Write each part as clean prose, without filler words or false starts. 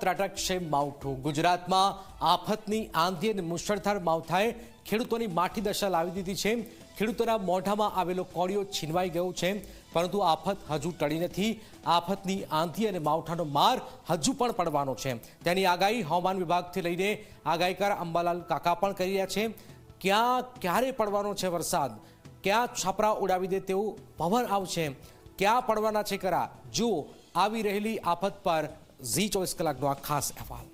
ત્રાટકશે માવઠું। ગુજરાતમાં આફતની આંધી અને મુશળધાર માવઠાએ ખેડૂતોની માઠી દશા લાવી દીધી છે। ખેડૂતોના મોઢામાં આવેલો કોળિયો છીનવાઈ ગયો છે, પરંતુ આફત હજુ ટળી નથી। આફતની આંધી અને માવઠાનો માર હજુ પણ પડવાનો છે, તેની આગાહી હવામાન વિભાગથી લઈને આગાહીકાર અંબાલાલ કાકા પણ કરી રહ્યા છે। ક્યાં ક્યારે પડવાનો છે વરસાદ, ક્યાં છાપરા ઉડાવી દે તેવું પવન આવશે, ક્યાં પડવાના છે કરા, જુઓ આવી રહેલી આફત પર ઝી 24 કલાકનો આ ખાસ અહેવાલ।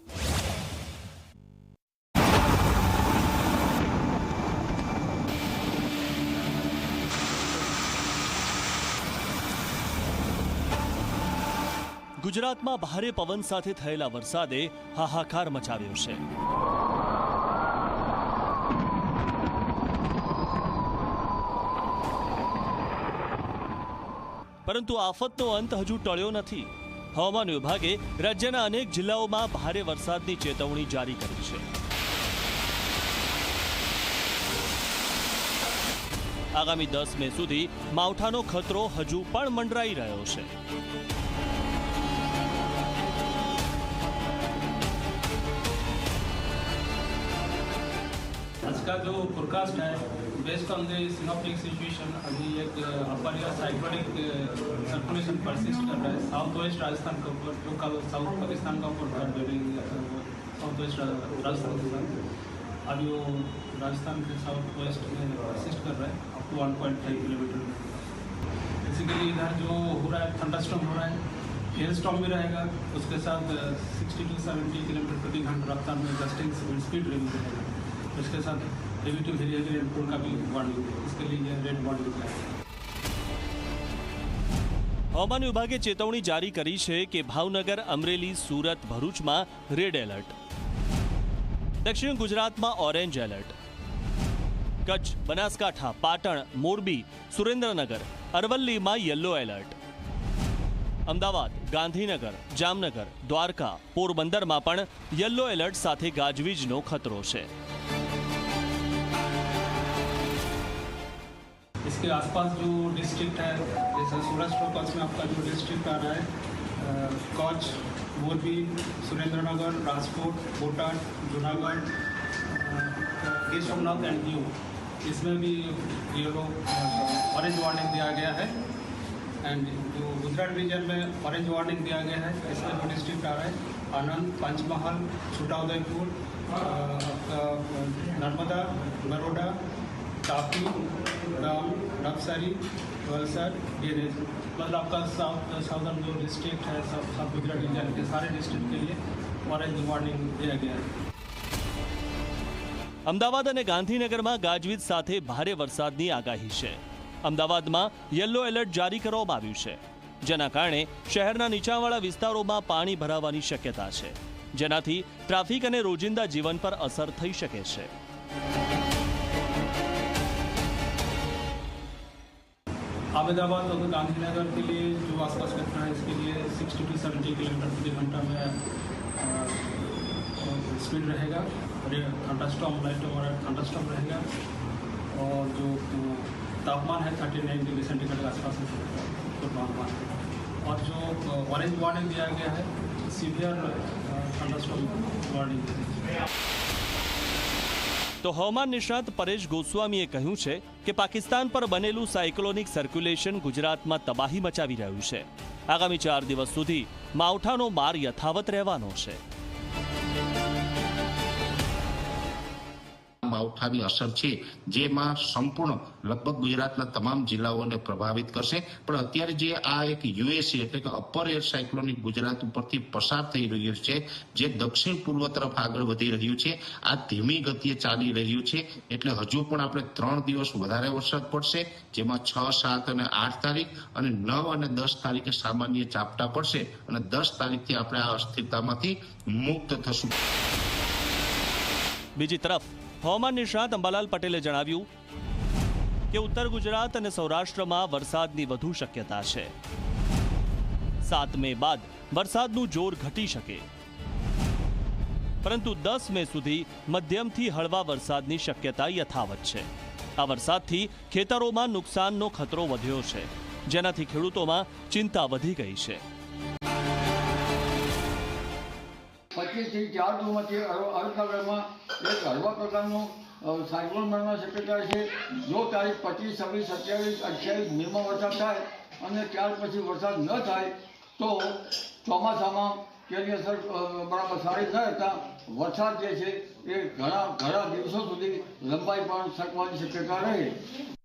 ગુજરાતમાં ભારે પવન સાથે થયેલા વરસાદે હાહાકાર મચાવ્યો છે। પરંતુ આફતનો અંત હજુ ટળ્યો નથી। હવામાન વિભાગે રાજ્યના અનેક જિલ્લાઓમાં ભારે વરસાદની ચેતવણી જારી કરી છે। આગામી 10 મે સુધી માવઠાનો ખતરો હજુ પણ મંડરાઈ રહ્યો છે। आज का जो फोरकास्ट है based on the synoptic situation, अभी एक अपर या साइक्लोनिक सर्कुलेशन परसिस्ट कर रहा है साउथ वेस्ट राजस्थान के ऊपर, जो कल साउथ पाकिस्तान का ऊपर था ड्यूरिंग साउथ वेस्ट राजस्थान के साथ। अभी वो राजस्थान के साउथ वेस्ट में परसिस्ट कर रहा है अप टू 1.5 किलोमीटर। बेसिकली इधर जो हो रहा है थंडरस्टॉर्म हो रहा है, हेल स्टॉर्म भी रहेगा, उसके साथ 60 to 70 किलोमीटर प्रति घंटा रफ्तार में गस्टिंग स्पीड रहेगी। इसके साथ heavy to very heavy rainfall का भी वार्निंग है, इसके लिए रेड वार्निंग है। હવામાન વિભાગે ચેતવણી જારી કરી છે કે ભાવનગર, અમરેલી, સુરત, ભરૂચમાં રેડ એલર્ટ, દક્ષિણ ગુજરાતમાં ઓરેન્જ એલર્ટ, કચ્છ, બનાસકાંઠા, પાટણ, મોરબી, સુરેન્દ્રનગર, અરવલ્લીમાં યલો એલર્ટ, અમદાવાદ, ગાંધીનગર, જામનગર, દ્વારકા, પોરબંદરમાં પણ યલો એલર્ટ સાથે ગાજવીજનો ખતરો છે। इसके आसपास जो डिस्ट्रिक्ट है, जैसे सौराष्ट्र कच्छ में आपका जो डिस्ट्रिक्ट आ रहा है, कच्छ, मोरबी, सुरेंद्रनगर, राजकोट, बोटाद, जूनागढ़, गिर सोमनाथ एंड दीव, इसमें भी येलो ऑरेंज वार्निंग दिया गया है। एंड जो गुजरात रीजन में ऑरेंज वार्निंग दिया गया है, इसमें जो डिस्ट्रिक्ट आ रहा है आनंद, पंचमहल, छोटाउदेपुर, नर्मदा, बड़ौदा, तापी, डांग, नवसारी, वलसाड, डेरेज, मतलब आपका साउदर्न जो डिस्ट्रिक्ट है सब गुजरात रीजन के सारे डिस्ट्रिक्ट के लिए ऑरेंज वार्निंग दिया गया है। અમદાવાદ અને ગાંધીનગરમાં ગાજવીજ સાથે ભારે વરસાદની આગાહી છે। અમદાવાદમાં યલો એલર્ટ જારી કરવામાં આવ્યું છે, જેના કારણે શહેરના નીચાણવાળા વિસ્તારોમાં પાણી ભરાવાની શક્યતા છે, જેનાથી ટ્રાફિક અને રોજિંદા જીવન પર અસર થઈ શકે છે। अहमदाबाद और गांधीनगर के लिए जो आसपास क्षेत्र है, इसके लिए 60 to 70 किलोमीटर प्रति घंटा में स्पीड रहेगा और ये थंडरस्टॉर्म लाइट और थंडरस्टॉर्म रहेगा। और जो तापमान है 39 डिग्री सेंटीग्रेड के आसपास तापमान है। और जो ऑरेंज वार्निंग दिया गया है, सीवियर थंडरस्टॉर्म वार्निंग। તો હવામાન નિષ્ણાત પરેશ ગોસ્વામીએ કહ્યું છે કે પાકિસ્તાન પર બનેલું સાયક્લોનિક સર્ક્યુલેશન ગુજરાતમાં તબાહી મચાવી રહ્યું છે। આગામી 4 દિવસ સુધી માવઠાનો માર યથાવત રહેવાનો છે। માવઠાની અસર છે જેમાં સંપૂર્ણ લગભગ ગુજરાતના તમામ જિલ્લાઓને પ્રભાવિત કરશે। પણ અત્યારે જે આ એક યુએસી એટલે કે અપર એર સાયક્લોનિક ગુજરાત ઉપરથી પસાર થઈ રહ્યું છે, જે દક્ષિણ પૂર્વ તરફ આગળ વધી રહ્યું છે, આ ધીમી ગતિએ ચાલી રહ્યું છે। એટલે હજુ પણ આપણે 3 દિવસ વધારે વરસાદ પડશે, જેમાં 6, 7 અને 8 તારીખ અને 9 અને 10 તારીખે સામાન્ય ઝાપટા પડશે અને 10 તારીખથી આપણે આ અસ્થિરતામાંથી મુક્ત થશું। બીજી તરફ હવામાન નિષ્ણાત અંબાલાલ પટેલે જણાવ્યું કે ઉત્તર ગુજરાત અને સૌરાષ્ટ્રમાં વરસાદની વધુ શક્યતા છે। 7 મે બાદ વરસાદનું જોર ઘટી શકે, પરંતુ 10 મે સુધી મધ્યમથી હળવા વરસાદની શક્યતા યથાવત છે। આ વરસાદથી ખેતરોમાં નુકસાનનો ખતરો વધ્યો છે, જેનાથી ખેડૂતોમાં ચિંતા વધી ગઈ છે। 25 થી 4 જૂનમાંથી અરબસાગરમાં એક હળવા પ્રકારનું સાયક્લોન બનવાની શક્યતા છે. જો તારીખ 25, 26, 27, 28 મેમાં વરસાદ થાય અને ત્યાર પછી વરસાદ ન થાય તો ચોમાસામાં તેની અસર બરાબર સારી ન રહેતા વરસાદ જે છે એ ઘણા દિવસો સુધી લંબાઈ પણ શકવાની શક્યતા રહે.